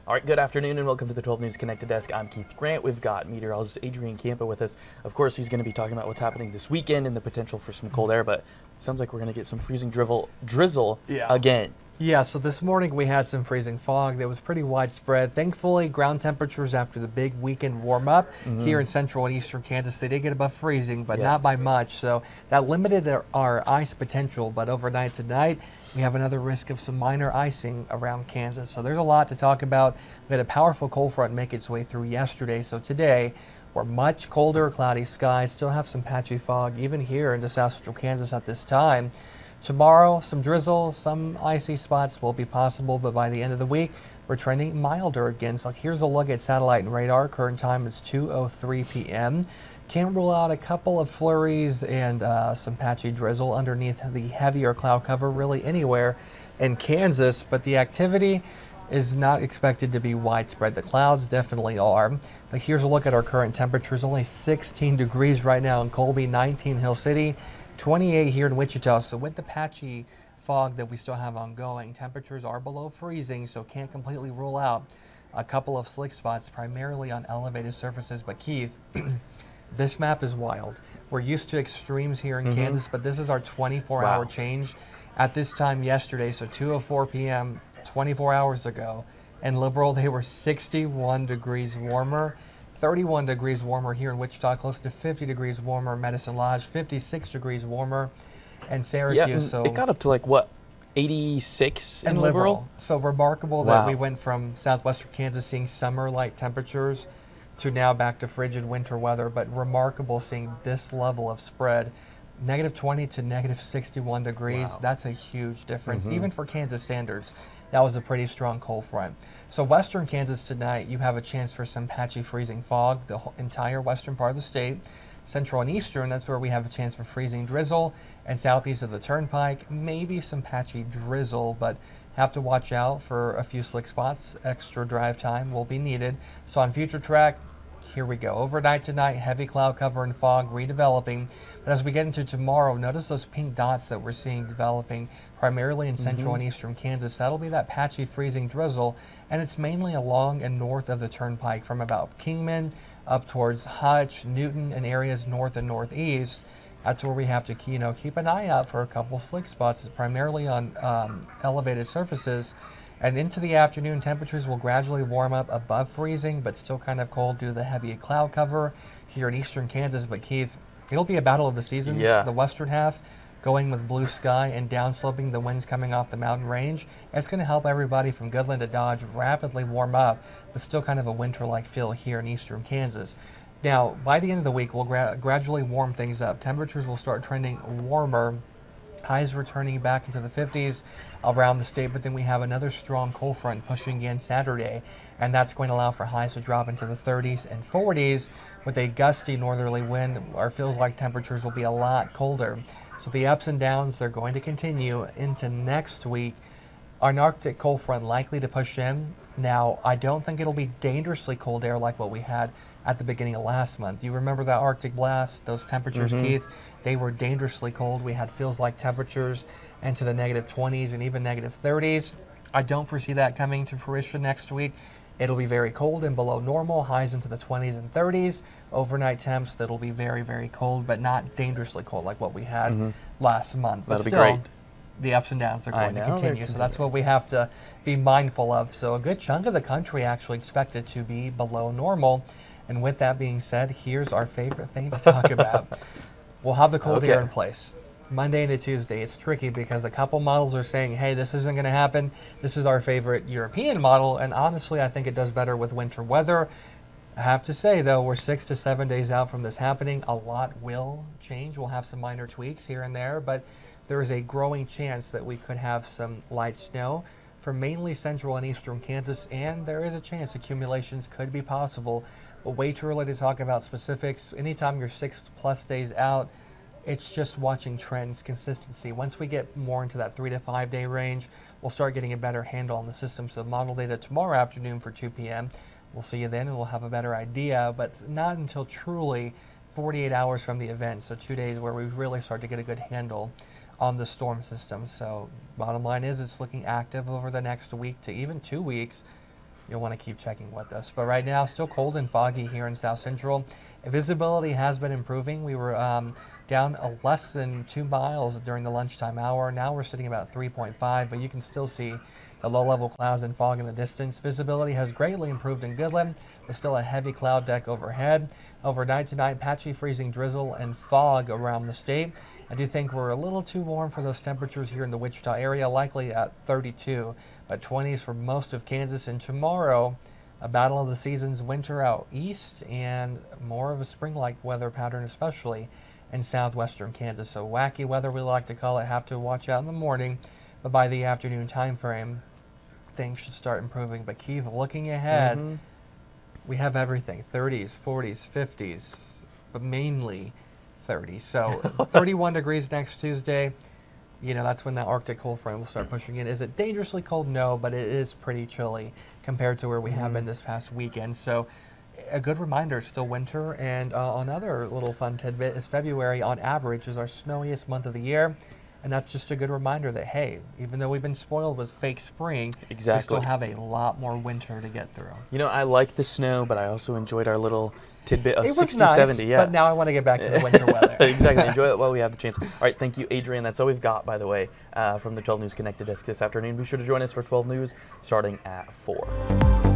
All right, good afternoon and welcome to the 12 News Connected Desk. I'm Keith Grant. We've got meteorologist Adrian Campa with us. Of course, he's going to be talking about what's happening this weekend and the potential for some cold air, but it sounds like we're going to get some freezing drizzle again. Yeah, so this morning we had some freezing fog that was pretty widespread. Thankfully, ground temperatures after the big weekend warm up here in central and eastern Kansas, they did get above freezing, but not by much. So that limited our ice potential, but overnight tonight, we have another risk of some minor icing around Kansas. So there's a lot to talk about. We had a powerful cold front make its way through yesterday. So today, we're much colder, cloudy skies, still have some patchy fog, even here into south central Kansas at this time. Tomorrow, some drizzle, some icy spots will be possible, but by the end of the week, we're trending milder again. So here's a look at satellite and radar. Current time is 2:03 p.m. Can't rule out a couple of flurries and some patchy drizzle underneath the heavier cloud cover really anywhere in Kansas, but the activity is not expected to be widespread. The clouds definitely are. But here's a look at our current temperatures. Only 16 degrees right now in Colby, 19 Hill City, 28 here in Wichita. So with the patchy fog that we still have ongoing, temperatures are below freezing, so can't completely rule out a couple of slick spots, primarily on elevated surfaces. But Keith, this map is wild. We're used to extremes here in Kansas, but this is our 24-hour change. At this time yesterday, so 2:04 p.m., 24 hours ago, in Liberal, they were 61 degrees warmer. 31 degrees warmer here in Wichita, close to 50 degrees warmer in Medicine Lodge, 56 degrees warmer in Syracuse. Yeah, so it got up to like, what, 86 in Liberal? So remarkable that we went from southwestern Kansas seeing summer-like temperatures to now back to frigid winter weather, but remarkable seeing this level of spread. -20 to -61 degrees, that's a huge difference, even for Kansas standards. That was a pretty strong cold front. So western Kansas tonight, you have a chance for some patchy freezing fog, the entire western part of the state. Central and eastern, that's where we have a chance for freezing drizzle, and southeast of the turnpike, maybe some patchy drizzle, but have to watch out for a few slick spots. Extra drive time will be needed. So on Future Track, here we go. Overnight tonight, heavy cloud cover and fog redeveloping. But as we get into tomorrow, notice those pink dots that we're seeing developing primarily in central and eastern Kansas. That'll be that patchy freezing drizzle, and it's mainly along and north of the turnpike from about Kingman up towards Hutch, Newton, and areas north and northeast. That's where we have to keep an eye out for a couple slick spots, primarily on elevated surfaces. And into the afternoon, temperatures will gradually warm up above freezing, but still kind of cold due to the heavy cloud cover here in eastern Kansas. But Keith, it'll be a battle of the seasons. The western half going with blue sky and downsloping, the winds coming off the mountain range. It's going to help everybody from Goodland to Dodge rapidly warm up, but still kind of a winter-like feel here in eastern Kansas. Now, by the end of the week, we'll gradually warm things up. Temperatures will start trending warmer. Highs returning back into the 50s around the state, but then we have another strong cold front pushing in Saturday, and that's going to allow for highs to drop into the 30s and 40s with a gusty northerly wind. Or feels like temperatures will be a lot colder. So the ups and downs are going to continue into next week. An Arctic cold front likely to push in. Now, I don't think it'll be dangerously cold air like what we had at the beginning of last month. You remember that Arctic blast, those temperatures, Keith? They were dangerously cold. We had feels-like temperatures into the -20s and even -30s. I don't foresee that coming to fruition next week. It'll be very cold and below normal, highs into the 20s and 30s. Overnight temps that'll be very, very cold, but not dangerously cold like what we had last month. But That'll still, be great. the ups and downs are going to continue. So that's what we have to be mindful of. So a good chunk of the country actually expected to be below normal. And with that being said, here's our favorite thing to talk about. We'll have the cold air in place. Monday into Tuesday, it's tricky because a couple models are saying, hey, this isn't going to happen. This is our favorite European model. And honestly, I think it does better with winter weather. I have to say, though, we're 6 to 7 days out from this happening. A lot will change. We'll have some minor tweaks here and there, but there is a growing chance that we could have some light snow for mainly central and eastern Kansas, and there is a chance accumulations could be possible. But way too early to talk about specifics. Anytime you're 6+ days out, it's just watching trends, consistency. Once we get more into that 3 to 5 day range, we'll start getting a better handle on the system. So model data tomorrow afternoon for 2 p.m. We'll see you then and we'll have a better idea, but not until truly 48 hours from the event. So 2 days where we really start to get a good handle on the storm system. So bottom line is it's looking active over the next week to even 2 weeks. you'll want to keep checking with us. But right now, still cold and foggy here in South Central. Visibility has been improving. We were down less than 2 miles during the lunchtime hour. Now we're sitting about 3.5, but you can still see the low-level clouds and fog in the distance. Visibility has greatly improved in Goodland, but still a heavy cloud deck overhead. Overnight tonight, patchy freezing drizzle and fog around the state. I do think we're a little too warm for those temperatures here in the Wichita area, likely at 32, but 20s for most of Kansas. And tomorrow, a battle of the seasons, winter out east and more of a spring-like weather pattern, especially in southwestern Kansas. So wacky weather, we like to call it. Have to watch out in the morning, but by the afternoon time frame, things should start improving. But Keith, looking ahead, we have everything: 30s, 40s, 50s, but mainly 30s. So 31 degrees next Tuesday. You know, that's when the Arctic cold front will start pushing in. Is it dangerously cold? No, but it is pretty chilly compared to where we have been this past weekend. So a good reminder, still winter. And another little fun tidbit is February, on average, is our snowiest month of the year. And that's just a good reminder that, hey, even though we've been spoiled with fake spring, we still have a lot more winter to get through. You know, I like the snow, but I also enjoyed our little tidbit of It was 60, nice, 70. Yeah. but now I want to get back to the winter weather. Exactly. Enjoy it while we have the chance. All right. Thank you, Adrian. That's all we've got, by the way, from the 12 News Connected Desk this afternoon. Be sure to join us for 12 News starting at 4.